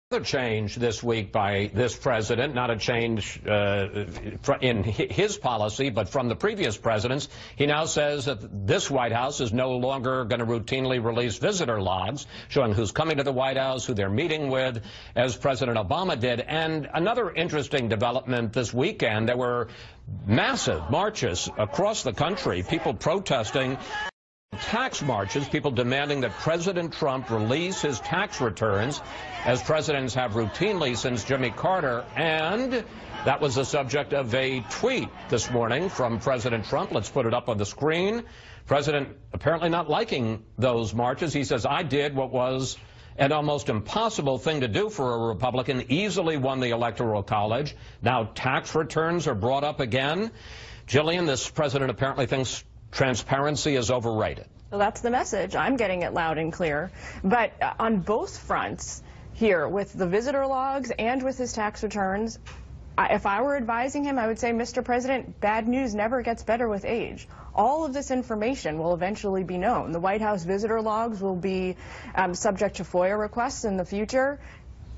Another change this week by this president, not a change in his policy, but from the previous presidents. He now says that this White House is no longer going to routinely release visitor logs showing who's coming to the White House, who they're meeting with, as President Obama did. And another interesting development this weekend, there were massive marches across the country, people protesting tax marches, people demanding that President Trump release his tax returns, as presidents have routinely since Jimmy Carter. And that was the subject of a tweet this morning from President Trump. Let's put it up on the screen. President apparently not liking those marches. He says, "I did what was an almost impossible thing to do for a Republican, easily won the Electoral College. Now tax returns are brought up again." Jillian, this president apparently thinks transparency is overrated. Well, that's the message. I'm getting it loud and clear. But on both fronts here, with the visitor logs and with his tax returns, if I were advising him, I would say, Mr. President, bad news never gets better with age. All of this information will eventually be known. The White House visitor logs will be subject to FOIA requests in the future.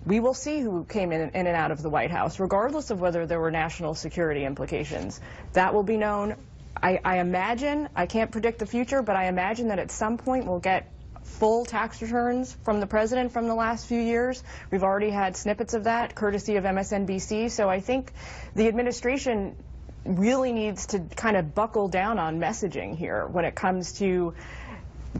We will see who came in and out of the White House, regardless of whether there were national security implications. That will be known. I imagine, I can't predict the future, but I imagine that at some point we'll get full tax returns from the president from the last few years. We've already had snippets of that, courtesy of MSNBC. So I think the administration really needs to kind of buckle down on messaging here when it comes to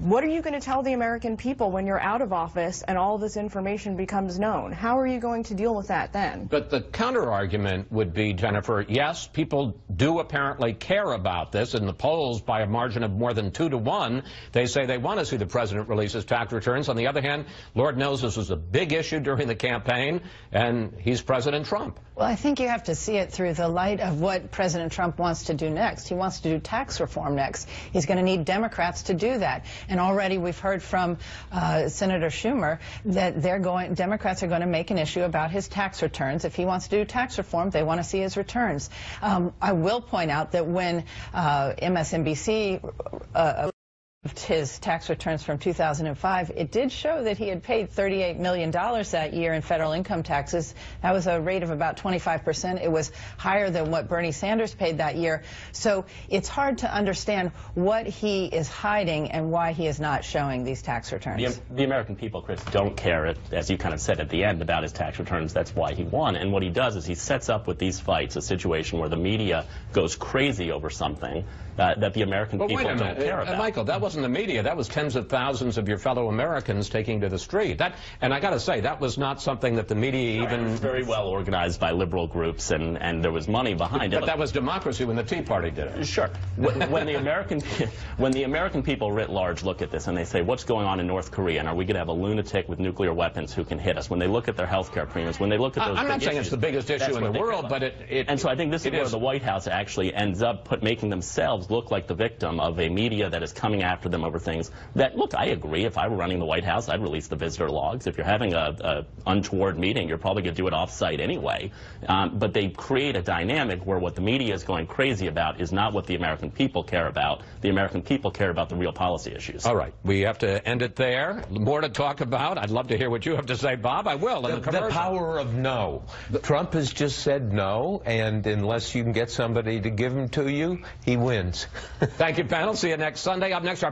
what are you going to tell the American people when you're out of office and all this information becomes known? How are you going to deal with that then? But the counter-argument would be, Jennifer, yes, people do apparently care about this. In the polls, by a margin of more than 2 to 1, they say they want to see the president release his tax returns. On the other hand, Lord knows this was a big issue during the campaign, and he's President Trump. Well, I think you have to see it through the light of what President Trump wants to do next. He wants to do tax reform next. He's going to need Democrats to do that. And already we've heard from Senator Schumer that Democrats are going to make an issue about his tax returns. If he wants to do tax reform, they want to see his returns. I will point out that when MSNBC his tax returns from 2005, it did show that he had paid $38 million that year in federal income taxes. That was a rate of about 25%. It was higher than what Bernie Sanders paid that year. So it's hard to understand what he is hiding and why he is not showing these tax returns. The American people, Chris, don't care, as you kind of said at the end, about his tax returns. That's why he won. And what he does is he sets up with these fights a situation where the media goes crazy over something that the American people don't care about. Michael, that wasn't the media. That was tens of thousands of your fellow Americans taking to the street. And I got to say, that was not something that the media even... It was very well organized by liberal groups, and there was money behind it. But that was democracy when the Tea Party did it. Sure. When the American people writ large look at this and they say, what's going on in North Korea, and are we going to have a lunatic with nuclear weapons who can hit us? When they look at their health care premiums, when they look at those I'm not saying it's the biggest issue in the world, but and so I think this is where the White House actually ends up making themselves look like the victim of a media that is coming after them over things that, look, I agree. If I were running the White House, I'd release the visitor logs. If you're having a untoward meeting, you're probably going to do it off-site anyway. But they create a dynamic where what the media is going crazy about is not what the American people care about. The American people care about the real policy issues. All right. We have to end it there. More to talk about. I'd love to hear what you have to say, Bob. I will. The power of no. Trump has just said no, and unless you can get somebody to give them to you, he wins. Thank you, panel. See you next Sunday. Up next, our